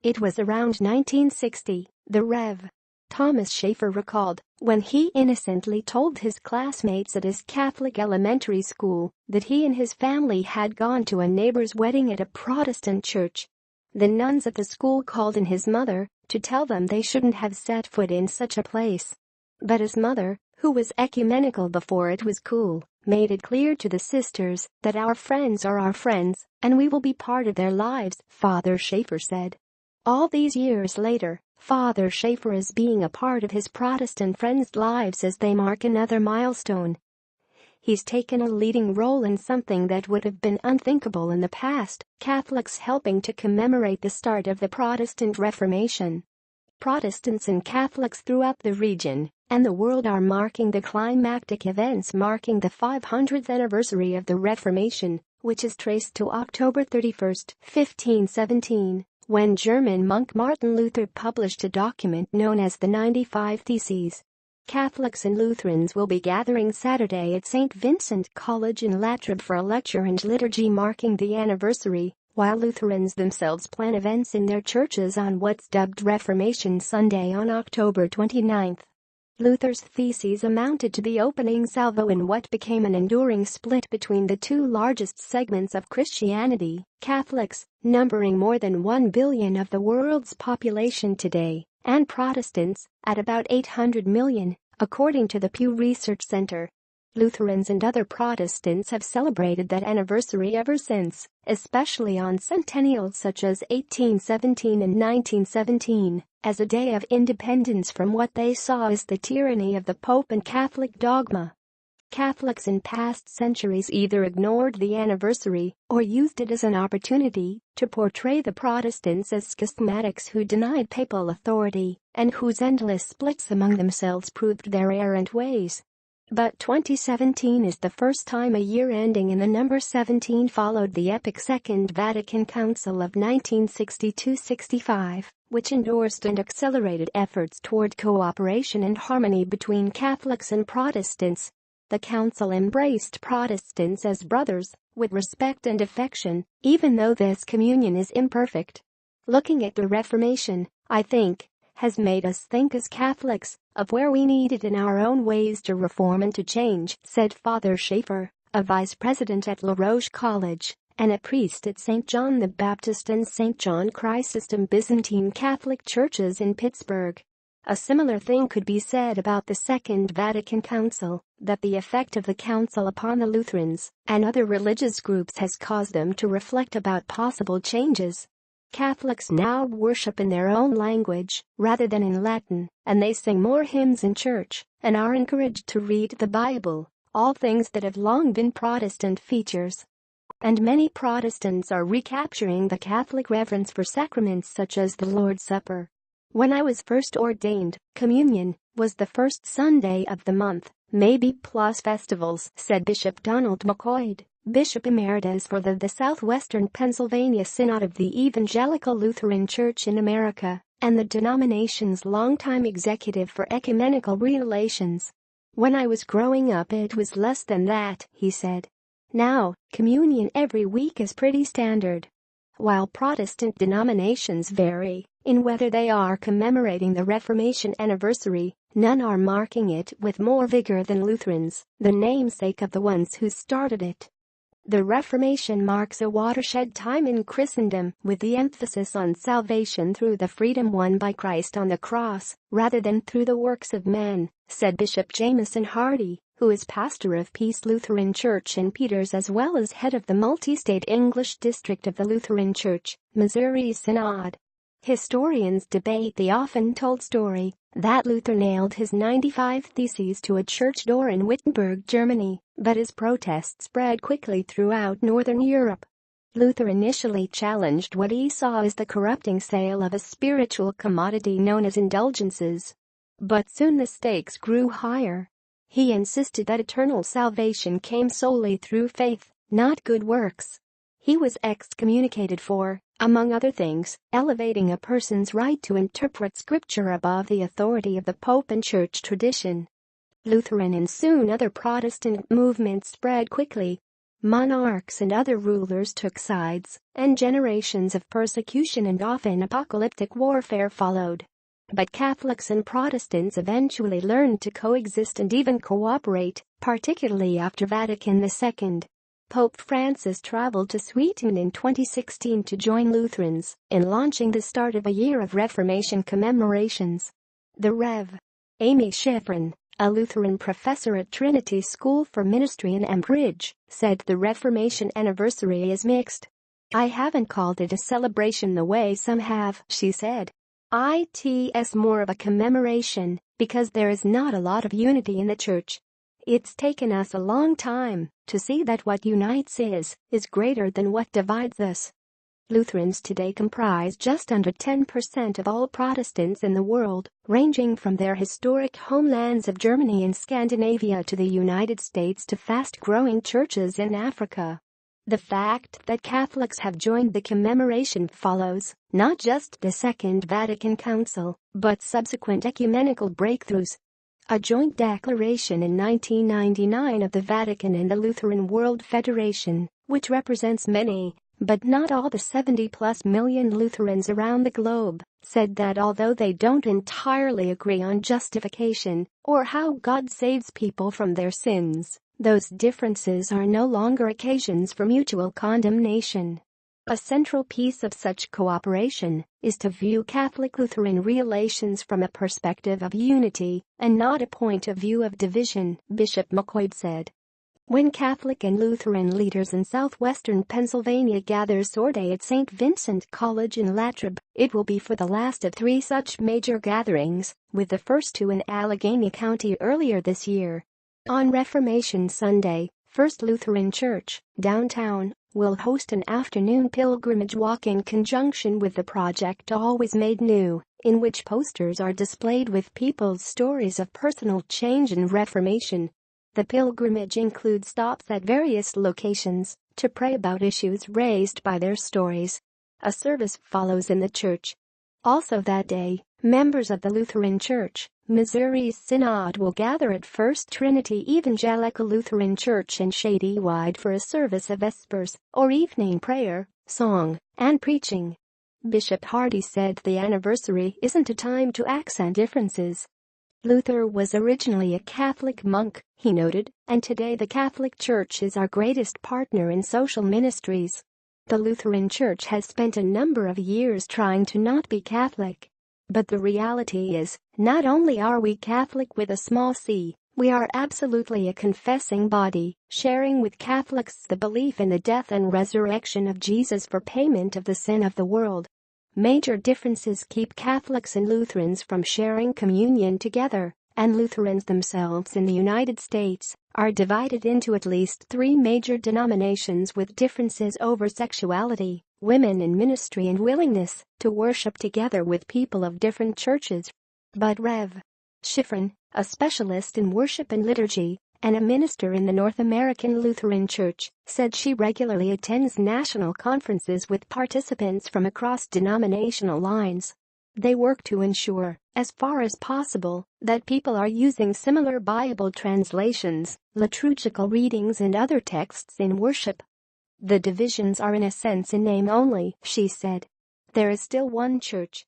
It was around 1960, the Rev. Thomas Schaefer recalled, when he innocently told his classmates at his Catholic elementary school that he and his family had gone to a neighbor's wedding at a Protestant church. The nuns at the school called in his mother to tell them they shouldn't have set foot in such a place. But his mother, who was ecumenical before it was cool, made it clear to the sisters that our friends are our friends and we will be part of their lives, Father Schaefer said. All these years later, Father Schaefer is being a part of his Protestant friends' lives as they mark another milestone. He's taken a leading role in something that would have been unthinkable in the past, Catholics helping to commemorate the start of the Protestant Reformation. Protestants and Catholics throughout the region and the world are marking the climactic events marking the 500th anniversary of the Reformation, which is traced to October 31, 1517. When German monk Martin Luther published a document known as the 95 Theses. Catholics and Lutherans will be gathering Saturday at St. Vincent College in Latrobe for a lecture and liturgy marking the anniversary, while Lutherans themselves plan events in their churches on what's dubbed Reformation Sunday on October 29. Luther's theses amounted to the opening salvo in what became an enduring split between the two largest segments of Christianity, Catholics, numbering more than 1 billion of the world's population today, and Protestants, at about 800 million, according to the Pew Research Center. Lutherans and other Protestants have celebrated that anniversary ever since, especially on centennials such as 1817 and 1917, as a day of independence from what they saw as the tyranny of the Pope and Catholic dogma. Catholics in past centuries either ignored the anniversary or used it as an opportunity to portray the Protestants as schismatics who denied papal authority and whose endless splits among themselves proved their errant ways. But 2017 is the first time a year ending in the number 17 followed the epic Second Vatican Council of 1962-65, which endorsed and accelerated efforts toward cooperation and harmony between Catholics and Protestants. The council embraced Protestants as brothers, with respect and affection, even though this communion is imperfect. Looking at the Reformation, I think, has made us think as Catholics of where we needed in our own ways to reform and to change, said Father Schaefer, a vice president at La Roche College and a priest at St. John the Baptist and St. John Chrysostom Byzantine Catholic churches in Pittsburgh. A similar thing could be said about the Second Vatican Council, that the effect of the council upon the Lutherans and other religious groups has caused them to reflect about possible changes. Catholics now worship in their own language rather than in Latin, and they sing more hymns in church and are encouraged to read the Bible, all things that have long been Protestant features. And many Protestants are recapturing the Catholic reverence for sacraments such as the Lord's Supper. When I was first ordained, communion was the first Sunday of the month, maybe plus festivals, said Bishop Donald McCoyd, Bishop Emeritus for the Southwestern Pennsylvania Synod of the Evangelical Lutheran Church in America, and the denomination's longtime executive for ecumenical relations. When I was growing up it was less than that, he said. Now, communion every week is pretty standard. While Protestant denominations vary in whether they are commemorating the Reformation anniversary, none are marking it with more vigor than Lutherans, the namesake of the ones who started it. The Reformation marks a watershed time in Christendom, with the emphasis on salvation through the freedom won by Christ on the cross, rather than through the works of men, said Bishop Jameson Hardy, who is pastor of Peace Lutheran Church in Peters as well as head of the multi-state English district of the Lutheran Church, Missouri Synod. Historians debate the often-told story that Luther nailed his 95 Theses to a church door in Wittenberg, Germany, but his protests spread quickly throughout Northern Europe. Luther initially challenged what he saw as the corrupting sale of a spiritual commodity known as indulgences. But soon the stakes grew higher. He insisted that eternal salvation came solely through faith, not good works. He was excommunicated for, among other things, elevating a person's right to interpret scripture above the authority of the Pope and church tradition. Lutheran and soon other Protestant movements spread quickly. Monarchs and other rulers took sides, and generations of persecution and often apocalyptic warfare followed. But Catholics and Protestants eventually learned to coexist and even cooperate, particularly after Vatican II. Pope Francis traveled to Sweden in 2016 to join Lutherans in launching the start of a year of Reformation commemorations. The Rev. Amy Schaefer, a Lutheran professor at Trinity School for Ministry in Ambridge, said the Reformation anniversary is mixed. "I haven't called it a celebration the way some have," she said. "It's more of a commemoration, because there is not a lot of unity in the church. It's taken us a long time to see that what unites is greater than what divides us." Lutherans today comprise just under 10% of all Protestants in the world, ranging from their historic homelands of Germany and Scandinavia to the United States to fast-growing churches in Africa. The fact that Catholics have joined the commemoration follows not just the Second Vatican Council, but subsequent ecumenical breakthroughs. A joint declaration in 1999 of the Vatican and the Lutheran World Federation, which represents many, but not all the 70+ million Lutherans around the globe, said that although they don't entirely agree on justification or how God saves people from their sins, those differences are no longer occasions for mutual condemnation. A central piece of such cooperation is to view Catholic-Lutheran relations from a perspective of unity and not a point of view of division, Bishop McCoy said. When Catholic and Lutheran leaders in southwestern Pennsylvania gather Sorday at St. Vincent College in Latrobe, it will be for the last of 3 such major gatherings, with the first 2 in Allegheny County earlier this year. On Reformation Sunday, First Lutheran Church, downtown, will host an afternoon pilgrimage walk in conjunction with the Project Always Made New, in which posters are displayed with people's stories of personal change and reformation. The pilgrimage includes stops at various locations to pray about issues raised by their stories. A service follows in the church. Also that day, members of the Lutheran Church, Missouri's Synod will gather at First Trinity Evangelical Lutheran Church in Shadywide for a service of vespers, or evening prayer, song, and preaching. Bishop Hardy said the anniversary isn't a time to accent differences. Luther was originally a Catholic monk, he noted, and today the Catholic Church is our greatest partner in social ministries. The Lutheran Church has spent a number of years trying to not be Catholic. But the reality is, not only are we Catholic with a small c, we are absolutely a confessing body, sharing with Catholics the belief in the death and resurrection of Jesus for payment of the sin of the world. Major differences keep Catholics and Lutherans from sharing communion together, and Lutherans themselves in the United States are divided into at least 3 major denominations with differences over sexuality, women in ministry and willingness to worship together with people of different churches. But Rev. Schaefer, a specialist in worship and liturgy, and a minister in the North American Lutheran Church, said she regularly attends national conferences with participants from across denominational lines. They work to ensure, as far as possible, that people are using similar Bible translations, liturgical readings and other texts in worship. The divisions are in a sense in name only, she said. There is still one church,